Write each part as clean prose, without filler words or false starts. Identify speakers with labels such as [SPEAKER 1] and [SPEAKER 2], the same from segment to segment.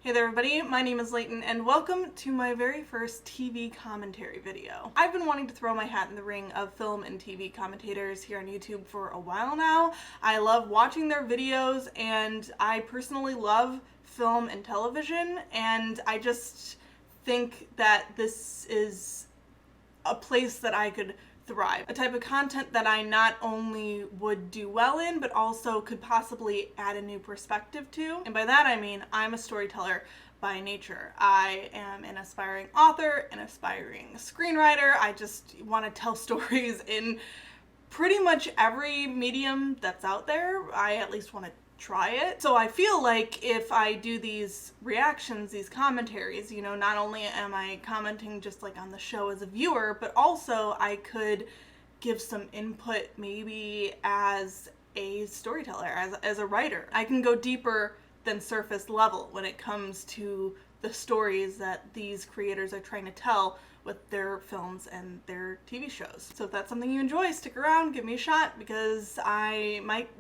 [SPEAKER 1] Hey there everybody, my name is Layton and welcome to my very first TV commentary video. I've been wanting to throw my hat in the ring of film and TV commentators here on YouTube for a while now. I love watching their videos and I personally love film and television, and I just think that this is a place that I could thrive. A type of content that I not only would do well in, but also could possibly add a new perspective to. And by that I mean I'm a storyteller by nature. I am an aspiring author, an aspiring screenwriter. I just want to tell stories in pretty much every medium that's out there. I at least want to try it. So I feel like if I do these reactions, these commentaries, you know, not only am I commenting just like on the show as a viewer, but also I could give some input maybe as a storyteller, as a writer. I can go deeper than surface level when it comes to the stories that these creators are trying to tell with their films and their TV shows. So if that's something you enjoy, stick around, give me a shot, because I might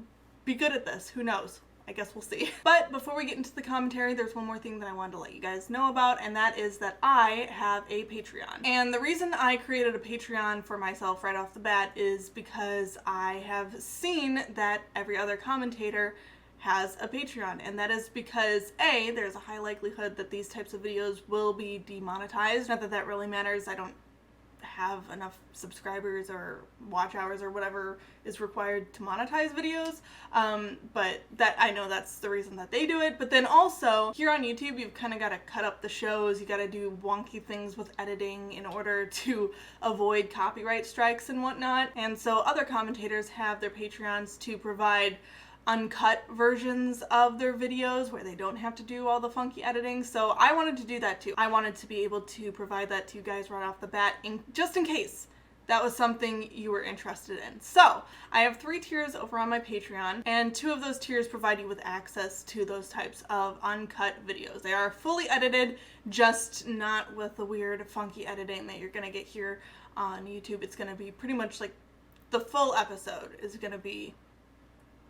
[SPEAKER 1] be good at this. Who knows? I guess we'll see. But before we get into the commentary, there's one more thing that I wanted to let you guys know about, and that is that I have a Patreon. And the reason I created a Patreon for myself right off the bat is because I have seen that every other commentator has a Patreon, and that is because A, there's a high likelihood that these types of videos will be demonetized. Not that that really matters. I don't have enough subscribers or watch hours or whatever is required to monetize videos, but that I know that's the reason that they do it. But then also here on YouTube, you've kind of got to cut up the shows. You got to do wonky things with editing in order to avoid copyright strikes and whatnot. And so other commentators have their Patreons to provide uncut versions of their videos where they don't have to do all the funky editing. So I wanted to do that too. I wanted to be able to provide that to you guys right off the bat, just in case that was something you were interested in. So I have 3 tiers over on my Patreon, and 2 of those tiers provide you with access to those types of uncut videos. They are fully edited, just not with the weird funky editing that you're gonna get here on YouTube. It's gonna be pretty much like the full episode is gonna be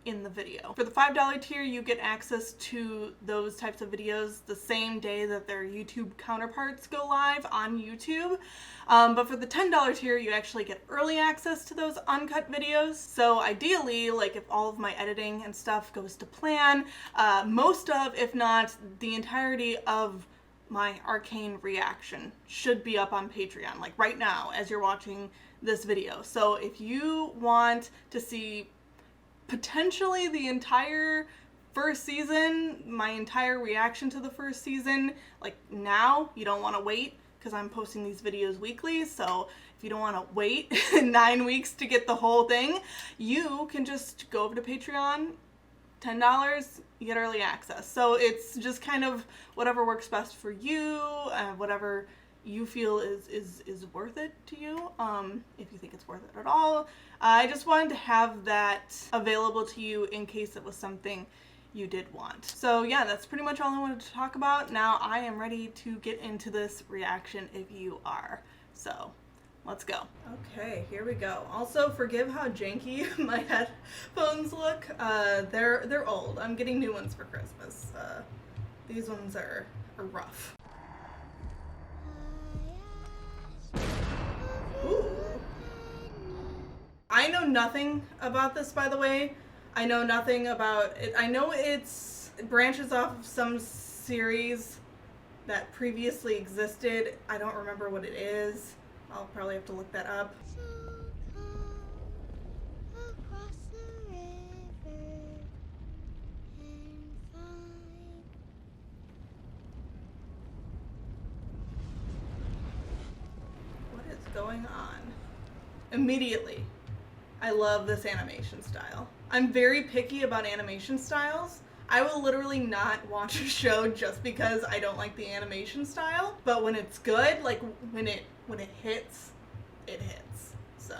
[SPEAKER 1] in the video. For the $5 tier, you get access to those types of videos the same day that their YouTube counterparts go live on YouTube. But for the $10 tier, you actually get early access to those uncut videos. So ideally, like if all of my editing and stuff goes to plan, most of, if not the entirety of my Arcane reaction should be up on Patreon, like right now as you're watching this video. So if you want to see potentially the entire first season, my entire reaction to the first season, like now, you don't want to wait, because I'm posting these videos weekly. So if you don't want to wait 9 weeks to get the whole thing, you can just go over to Patreon, $10, you get early access. So it's just kind of whatever works best for you, whatever you feel is worth it to you, if you think it's worth it at all. I just wanted to have that available to you in case it was something you did want. So yeah, that's pretty much all I wanted to talk about. Now I am ready to get into this reaction if you are. So let's go. Okay, here we go. Also, forgive how janky my headphones look. They're old. I'm getting new ones for Christmas. These ones are rough. Ooh. I know nothing about this, by the way. I know nothing about it. I know it branches off of some series that previously existed. I don't remember what it is. I'll probably have to look that up. What is going on? Immediately, I love this animation style. I'm very picky about animation styles. I will literally not watch a show just because I don't like the animation style, but when it's good, like when it hits, it hits. So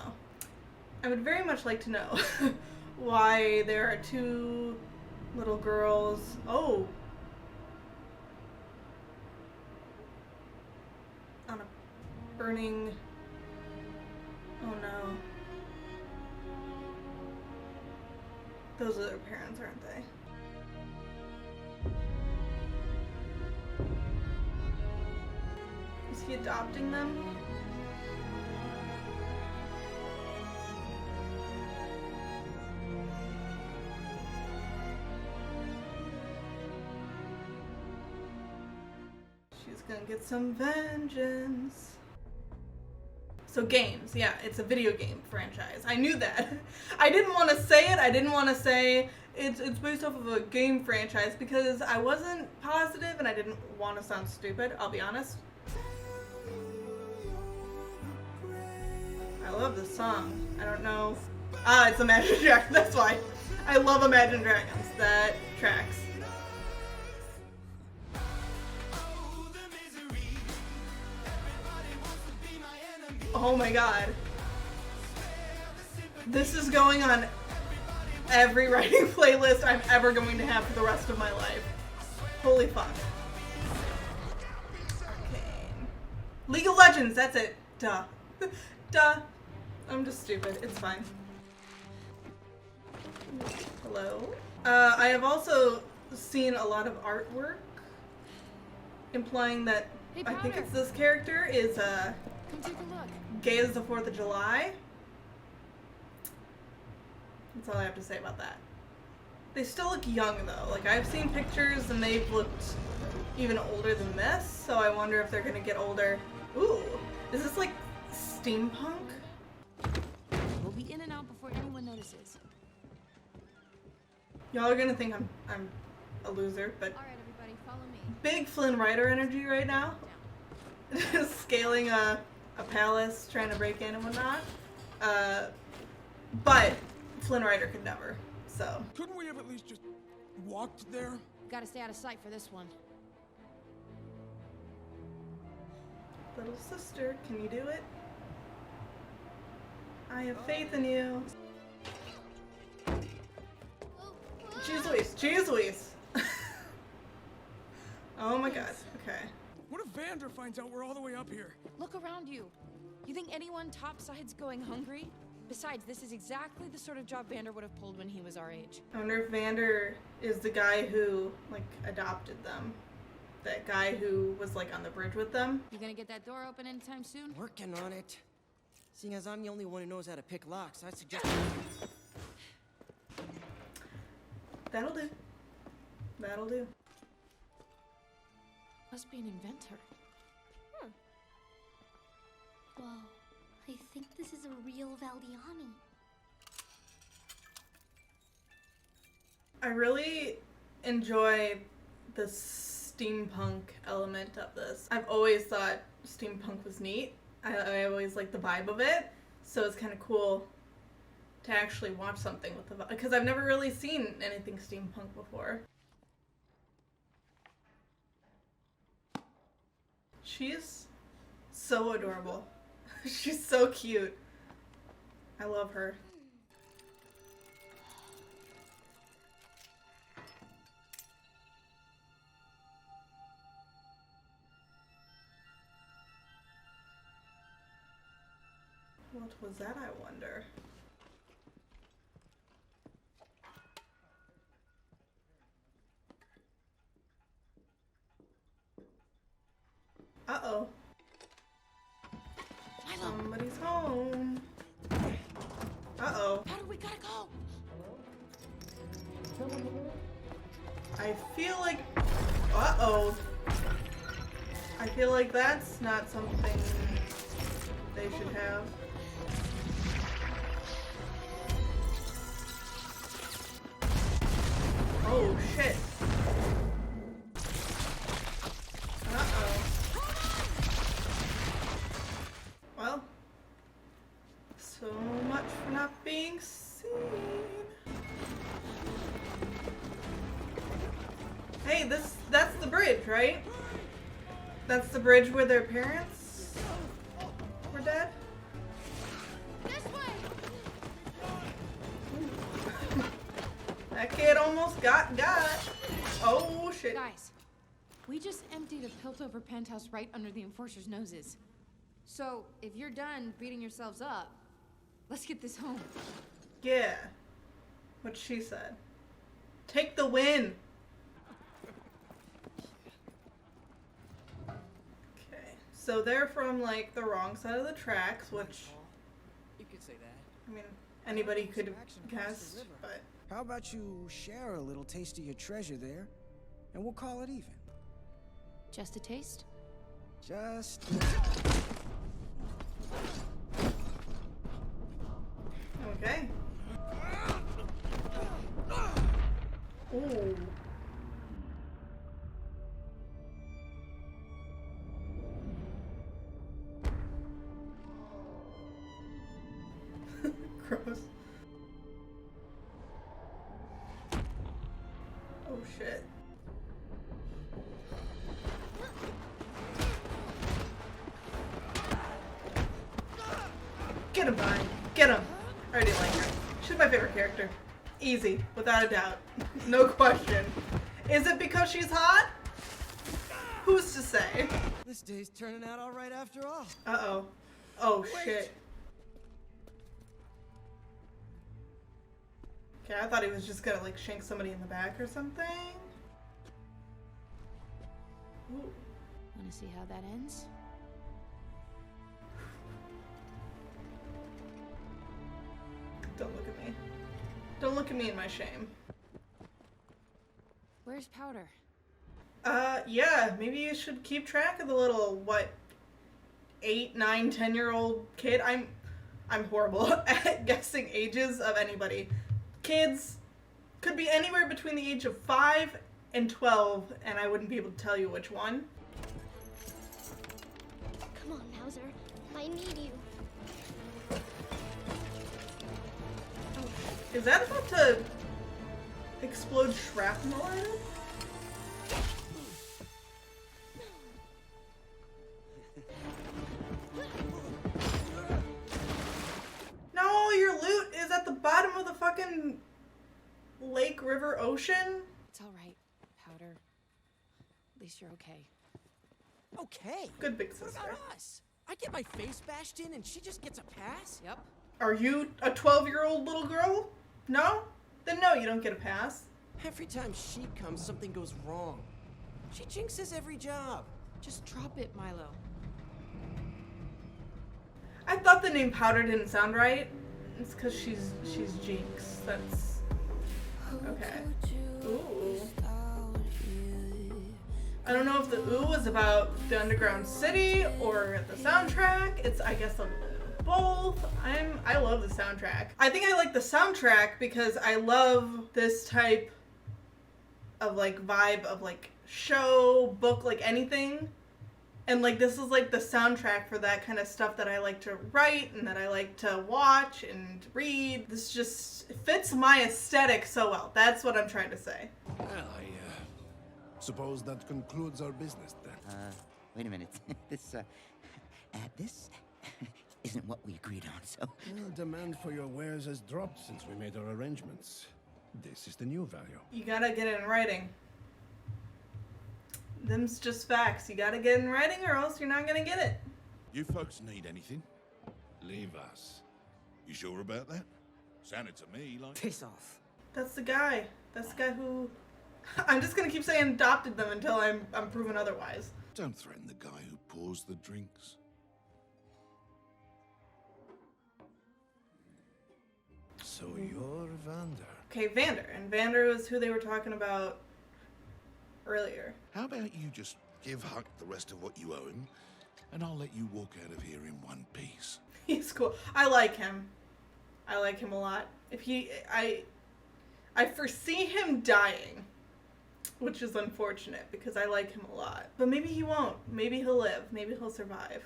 [SPEAKER 1] I would very much like to know why there are 2 little girls. Oh, on a burning, oh no. Those are their parents, aren't they? he adopting them? She's gonna get some vengeance. So games, yeah, it's a video game franchise. I knew that. I didn't want to say it. I didn't want to say it's based off of a game franchise because I wasn't positive and I didn't want to sound stupid, I'll be honest. I love this song. I don't know. Ah, it's Imagine Dragons, that's why. I love Imagine Dragons. That tracks. Oh my god. This is going on every writing playlist I'm ever going to have for the rest of my life. Holy fuck. Arcane. League of Legends, that's it. Duh. Duh. I'm just stupid. It's fine. Hello? I have also seen a lot of artwork implying that I think it's this character is
[SPEAKER 2] Come take a look.
[SPEAKER 1] gay as the 4th of July. That's all I have to say about that. They still look young though. Like I've seen pictures and they've looked even older than this, so I wonder if they're gonna get older. Ooh, is this like steampunk?
[SPEAKER 2] We'll be in and out before anyone notices.
[SPEAKER 1] Y'all are gonna think I'm a loser, but
[SPEAKER 2] All right, everybody, follow me.
[SPEAKER 1] big Flynn Rider energy right now. Scaling a palace, trying to break in and whatnot. But Flynn Rider could never, so.
[SPEAKER 3] Couldn't we have at least just walked there?
[SPEAKER 2] Gotta stay out of sight for this one.
[SPEAKER 1] Little sister, can you do it? I have faith in you. Jeez Louise, jeez Louise. Oh my god, okay.
[SPEAKER 3] What if Vander finds out we're all the way up here?
[SPEAKER 2] Look around you. You think anyone topside's going hungry? Besides, this is exactly the sort of job Vander would have pulled when he was our age.
[SPEAKER 1] I wonder if Vander is the guy who, like, adopted them. That guy who was, like, on the bridge with them.
[SPEAKER 2] You gonna get that door open anytime soon?
[SPEAKER 4] Working on it. Seeing as I'm the only one who knows how to pick locks, I suggest...
[SPEAKER 1] That'll do. That'll do.
[SPEAKER 2] Must be an inventor.
[SPEAKER 5] Whoa, I think this is a real Valdiani.
[SPEAKER 1] I really enjoy the steampunk element of this. I've always thought steampunk was neat. I always like the vibe of it, so it's kind of cool to actually watch something with the vibe, because I've never really seen anything steampunk before. She's so adorable. She's so cute. I love her. What was that, I wonder? Uh-oh. Somebody's home. Uh-oh.
[SPEAKER 2] How do we gotta go?
[SPEAKER 1] I feel like... Uh-oh. I feel like that's not something they should have. Oh, shit. Uh-oh. Well, so much for not being seen. Hey, that's the bridge, right? That's the bridge where their parents were dead?
[SPEAKER 2] This way!
[SPEAKER 1] That kid almost got. Oh, shit.
[SPEAKER 2] Guys, we just emptied a pilt-over penthouse right under the Enforcer's noses. So, if you're done beating yourselves up, let's get this home.
[SPEAKER 1] Yeah. What she said. Take the win. Okay, So they're from like the wrong side of the tracks, which
[SPEAKER 4] You could say that.
[SPEAKER 1] I mean anybody could have
[SPEAKER 4] Action across the
[SPEAKER 1] guessed,
[SPEAKER 4] river.
[SPEAKER 1] but
[SPEAKER 3] How about you share a little taste of your treasure there, and we'll call it even.
[SPEAKER 2] Just a taste?
[SPEAKER 3] Just...
[SPEAKER 1] okay. Ooh. Gross. Oh shit. Get him, Brian. Get him. I already like her. She's my favorite character. Easy, without a doubt. No question. Is it because she's hot? Who's to say?
[SPEAKER 4] This day's turning out all right after all.
[SPEAKER 1] Uh-oh. Oh, shit. Okay, I thought he was just gonna, like, shank somebody in the back or something. Ooh.
[SPEAKER 2] Wanna see how that ends?
[SPEAKER 1] Don't look at me. Don't look at me in my shame.
[SPEAKER 2] Where's Powder?
[SPEAKER 1] Yeah, maybe you should keep track of the little, what, 8, 9, 10-year-old kid? I'm horrible at guessing ages of anybody. Kids could be anywhere between the age of 5 and 12, and I wouldn't be able to tell you which one.
[SPEAKER 5] Come on, Bowser. I need you.
[SPEAKER 1] Is that about to explode shrapnel at him? No, your loot is at the bottom of the fucking lake, river, ocean.
[SPEAKER 2] It's alright, Powder. At least you're okay.
[SPEAKER 4] Okay.
[SPEAKER 1] Good big
[SPEAKER 4] What
[SPEAKER 1] sister.
[SPEAKER 4] about us? I get my face bashed in and she just gets a pass?
[SPEAKER 2] Yep.
[SPEAKER 1] Are you a 12-year-old little girl? No? Then no, you don't get a pass.
[SPEAKER 4] Every time she comes, something goes wrong. She jinxes every job.
[SPEAKER 2] Just drop it, Milo.
[SPEAKER 1] I thought the name Powder didn't sound right. It's because she's Jinx. That's okay. Ooh. I don't know if the ooh was about the underground city or the soundtrack. It's I guess a little bit of both. I love the soundtrack. I think I like the soundtrack because I love this type of like vibe of like show, book, like anything. And like this is like the soundtrack for that kind of stuff that I like to write and that I like to watch and read. This just fits my aesthetic so well. That's what I'm trying to say.
[SPEAKER 6] Well, I suppose that concludes our business then.
[SPEAKER 7] Wait a minute. This isn't what we agreed on, so...
[SPEAKER 6] Well, demand for your wares has dropped since we made our arrangements. This is the new value.
[SPEAKER 1] You gotta get it in writing. Them's just facts. You gotta get it in writing or else you're not gonna get it.
[SPEAKER 8] You folks need anything? Leave us. You sure about that? Sounded to me like...
[SPEAKER 4] Piss off.
[SPEAKER 1] That's the guy. That's the guy who... I'm just gonna keep saying adopted them until I'm proven otherwise.
[SPEAKER 8] Don't threaten the guy who pours the drinks.
[SPEAKER 6] So you're Vander.
[SPEAKER 1] Okay, Vander. And Vander was who they were talking about earlier.
[SPEAKER 8] How about you just give Huck the rest of what you owe him, and I'll let you walk out of here in one piece.
[SPEAKER 1] He's cool. I like him. I like him a lot. If he... I foresee him dying, which is unfortunate because I like him a lot. But maybe he won't. Maybe he'll live. Maybe he'll survive.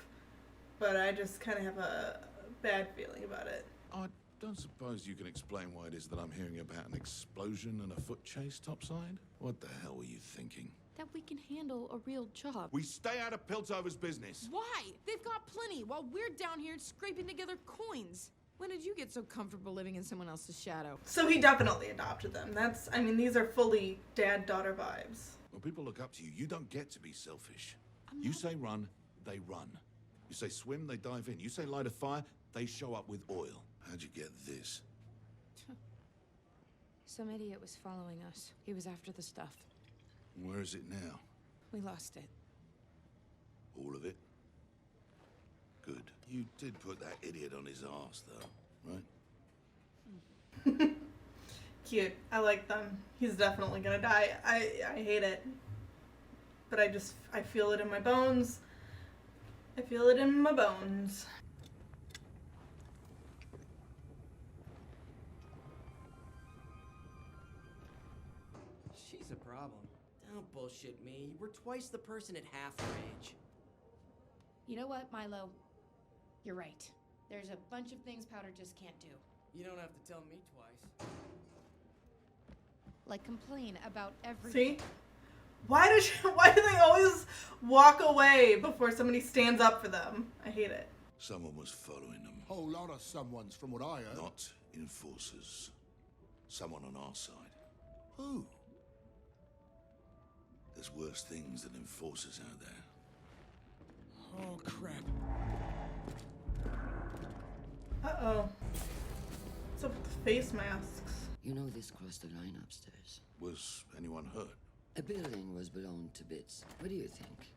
[SPEAKER 1] But I just kind of have a bad feeling about it.
[SPEAKER 8] I don't suppose you can explain why it is that I'm hearing about an explosion and a foot chase topside? What the hell were you thinking?
[SPEAKER 2] That we can handle a real job.
[SPEAKER 8] We stay out of Piltover's business.
[SPEAKER 2] Why? They've got plenty while we're down here scraping together coins. When did you get so comfortable living in someone else's shadow?
[SPEAKER 1] So he definitely adopted them. That's, I mean, these are fully dad-daughter vibes.
[SPEAKER 8] When people look up to you, you don't get to be selfish. You say run, they run. You say swim, they dive in. You say light a fire, they show up with oil. How'd you get this?
[SPEAKER 2] Some idiot was following us. He was after the stuff.
[SPEAKER 8] Where is it now?
[SPEAKER 2] We lost it.
[SPEAKER 8] All of it? Good. You did put that idiot on his arse, though, right?
[SPEAKER 1] Cute. I like them. He's definitely gonna die. I hate it. But I feel it in my bones. I feel it in my bones.
[SPEAKER 4] She's a problem. Don't bullshit me. We're twice the person at half her age.
[SPEAKER 2] You know what, Milo? You're right. There's a bunch of things Powder just can't do.
[SPEAKER 4] You don't have to tell me twice.
[SPEAKER 2] Like complain about everything.
[SPEAKER 1] See? Why do they always walk away before somebody stands up for them? I hate it.
[SPEAKER 8] Someone was following them.
[SPEAKER 9] Whole lot of someones from what I heard.
[SPEAKER 8] Not enforcers. Someone on our side.
[SPEAKER 9] Who?
[SPEAKER 8] There's worse things than enforcers out there.
[SPEAKER 9] Oh, crap.
[SPEAKER 1] Uh-oh. What's up with the face masks?
[SPEAKER 10] You know this crossed the line upstairs.
[SPEAKER 8] Was anyone hurt?
[SPEAKER 10] A building was blown to bits. What do you think?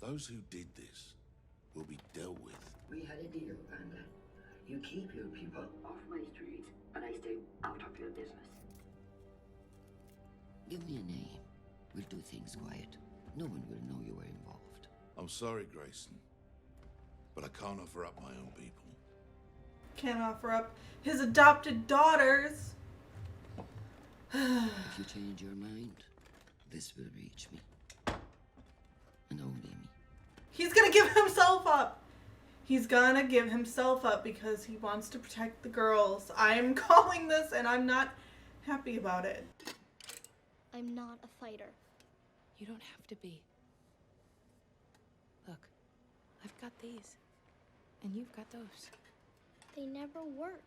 [SPEAKER 8] Those who did this will be dealt with.
[SPEAKER 10] We had a deal, Panda. You keep your people off my street, and I stay out of your business. Give me a name. We'll do things quiet. No one will know you were involved.
[SPEAKER 8] I'm sorry, Grayson, but I can't offer up my own people.
[SPEAKER 1] Can't offer up his adopted daughters.
[SPEAKER 10] If you change your mind, this will reach me. And only me.
[SPEAKER 1] He's gonna give himself up. He's gonna give himself up because he wants to protect the girls. I'm calling this and I'm not happy about it.
[SPEAKER 5] I'm not a fighter.
[SPEAKER 2] You don't have to be. Look, I've got these. And you've got those.
[SPEAKER 5] They never work.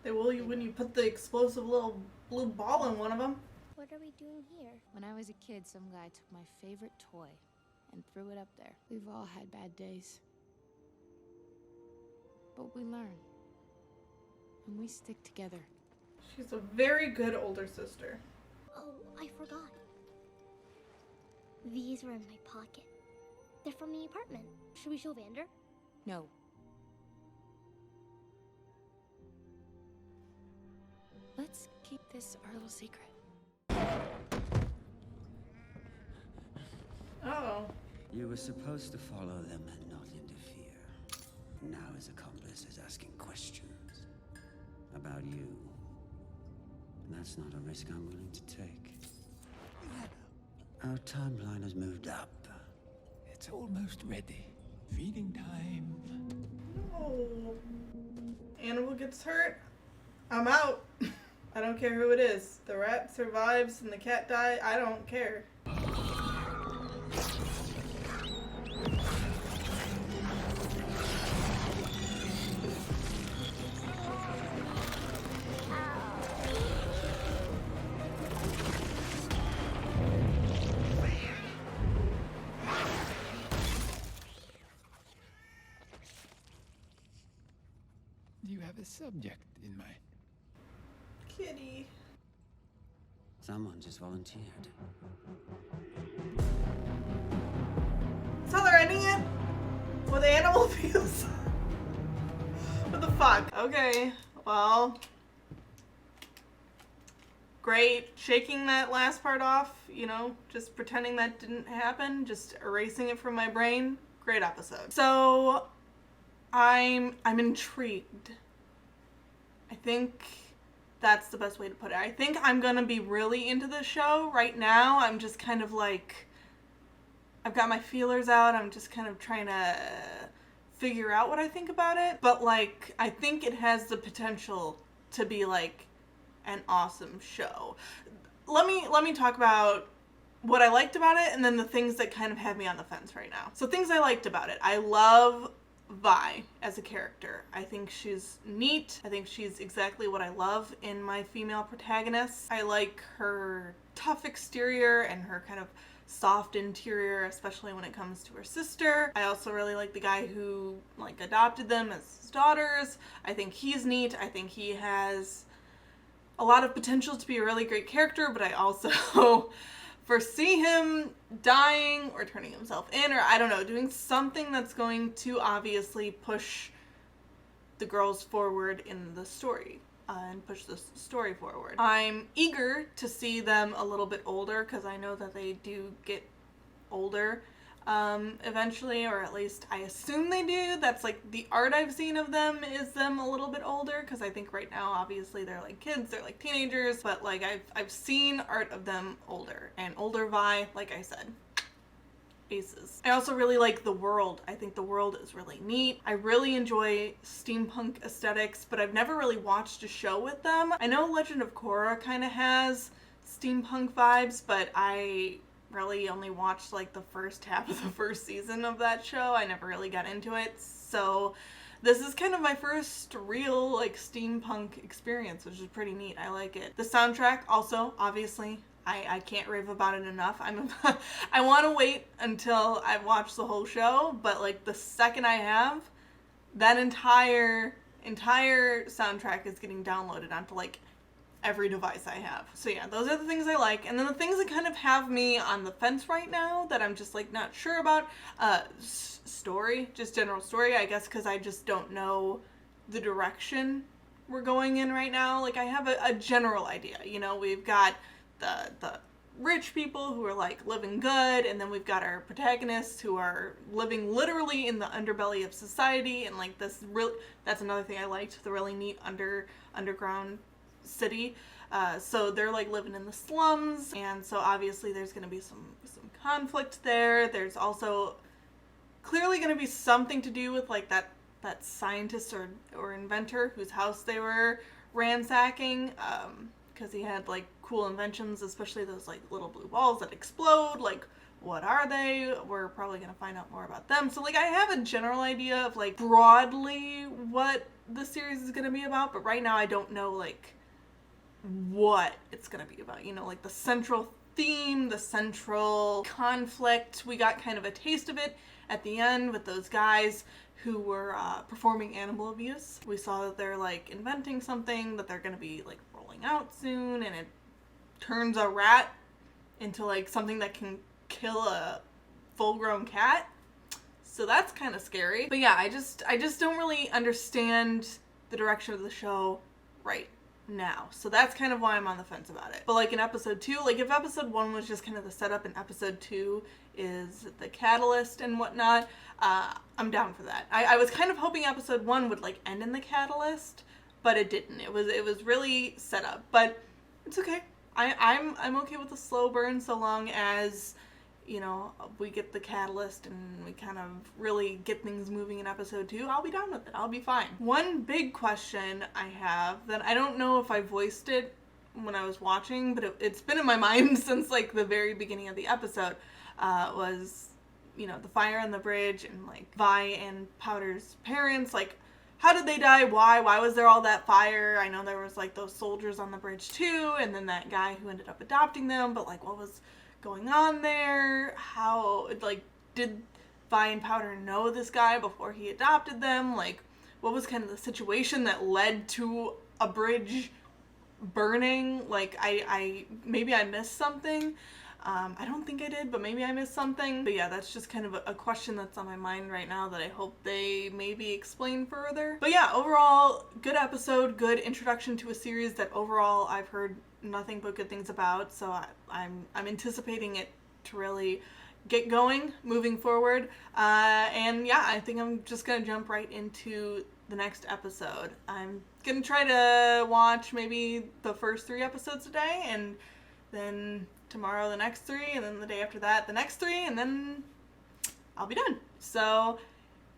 [SPEAKER 1] They will you when you put the explosive little blue ball in one of them.
[SPEAKER 5] What are we doing here?
[SPEAKER 2] When I was a kid, some guy took my favorite toy and threw it up there. We've all had bad days. But we learn. And we stick together.
[SPEAKER 1] She's a very good older sister.
[SPEAKER 5] Oh, I forgot. These were in my pocket. They're from the apartment. Should we show Vander?
[SPEAKER 2] No. Let's keep this our little secret.
[SPEAKER 1] Oh.
[SPEAKER 11] You were supposed to follow them and not interfere. Now his accomplice is asking questions about you. That's not a risk I'm willing to take. Our timeline has moved up.
[SPEAKER 12] It's almost ready. Feeding time.
[SPEAKER 1] Oh. Animal gets hurt. I'm out. I don't care who it is. The rat survives and the cat dies. I don't care.
[SPEAKER 12] You have a subject in mind.
[SPEAKER 1] Kitty.
[SPEAKER 11] Someone just volunteered.
[SPEAKER 1] That's how they're ending it? With animal abuse? What the fuck? Okay, well. Great. Shaking that last part off, you know, just pretending that didn't happen, just erasing it from my brain. Great episode. So, I'm intrigued. I think that's the best way to put it. I think I'm gonna be really into this show. Right now, I'm just kind of like, I've got my feelers out. I'm just kind of trying to figure out what I think about it. But like, I think it has the potential to be like an awesome show. Let me talk about what I liked about it and then the things that kind of have me on the fence right now. So things I liked about it. I love Vi as a character. I think she's neat. I think she's exactly what I love in my female protagonists. I like her tough exterior and her kind of soft interior, especially when it comes to her sister. I also really like the guy who like adopted them as his daughters. I think he's neat. I think he has a lot of potential to be a really great character, but I also foresee him dying or turning himself in, or I don't know, doing something that's going to obviously push the girls forward in the story. And push the story forward. I'm eager to see them a little bit older, because I know that they do get older eventually, or at least I assume they do. That's like the art I've seen of them is them a little bit older, because I think right now obviously they're like kids, they're like teenagers, but like I've seen art of them older, and older Vi, like I said, aces. I also really like the world. I think the world is really neat. I really enjoy steampunk aesthetics, but I've never really watched a show with them. I know Legend of Korra kind of has steampunk vibes, but I really only watched like the first half of the first season of that show. I never really got into it, so this is kind of my first real like steampunk experience, which is pretty neat. I like it. The soundtrack also, obviously, I can't rave about it enough. I want to wait until I've watched the whole show, but like the second I have, that entire soundtrack is getting downloaded onto like every device I have. So yeah, those are the things I like. And then the things that kind of have me on the fence right now that I'm just like not sure about, story, just general story, I guess, because I just don't know the direction we're going in right now. Like I have a general idea, you know, we've got the rich people who are like living good, and then we've got our protagonists who are living literally in the underbelly of society, and like this that's another thing I liked, the really neat underground city. So they're like living in the slums, and so obviously there's going to be some conflict there. There's also clearly going to be something to do with like that scientist or inventor whose house they were ransacking, because he had like cool inventions, especially those like little blue balls that explode. Like, what are they? We're probably gonna find out more about them. So like I have a general idea of like broadly what the series is gonna be about, but right now I don't know like what it's gonna be about, you know, like the central theme, the central conflict. We got kind of a taste of it at the end with those guys who were performing animal abuse. We saw that they're like inventing something that they're gonna be like rolling out soon, and it turns a rat into like something that can kill a full-grown cat. So that's kind of scary. But yeah, I just don't really understand the direction of the show right now. So that's kind of why I'm on the fence about it. But like in episode 2, like if episode 1 was just kind of the setup and episode 2 is the catalyst and whatnot, I'm down for that. I was kind of hoping episode 1 would like end in the catalyst, but it didn't. It was really set up, but it's okay. I'm okay with the slow burn so long as, you know, we get the catalyst and we kind of really get things moving in episode 2. I'll be down with it. I'll be fine. One big question I have that I don't know if I voiced it when I was watching, but it's been in my mind since like the very beginning of the episode, was, you know, the fire on the bridge and like Vi and Powder's parents, like how did they die? Why was there all that fire? I know there was like those soldiers on the bridge too, and then that guy who ended up adopting them, but like what was going on there? How, like, did Vi and Powder know this guy before he adopted them? Like, what was kind of the situation that led to a bridge burning? Like, I maybe I missed something. I don't think I did, but maybe I missed something. But yeah, that's just kind of a question that's on my mind right now that I hope they maybe explain further. But yeah, overall, good episode, good introduction to a series that overall I've heard nothing but good things about. So I'm anticipating it to really get going moving forward. And yeah, I think I'm just gonna jump right into the next episode. I'm gonna try to watch maybe the first 3 episodes a day, and then tomorrow the next 3, and then the day after that the next 3, and then I'll be done. So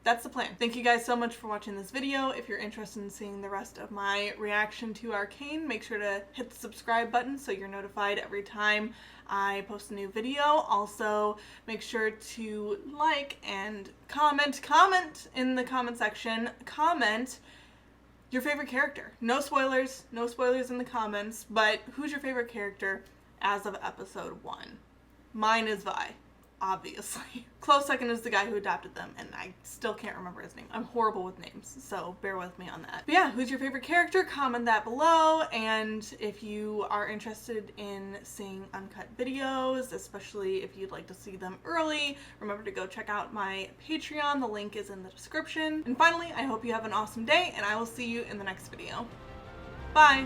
[SPEAKER 1] that's the plan. Thank you guys so much for watching this video. If you're interested in seeing the rest of my reaction to Arcane, make sure to hit the subscribe button so you're notified every time I post a new video. Also, make sure to like and comment in the comment section. Comment your favorite character. No spoilers in the comments, but who's your favorite character as of episode 1? Mine is Vi. obviously. Close second is the guy who adopted them, and I still can't remember his name. I'm horrible with names, so bear with me on that. But yeah, who's your favorite character? Comment that below, and if you are interested in seeing uncut videos, especially if you'd like to see them early, remember to go check out my Patreon. The link is in the description. And finally, I hope you have an awesome day, and I will see you in the next video. Bye!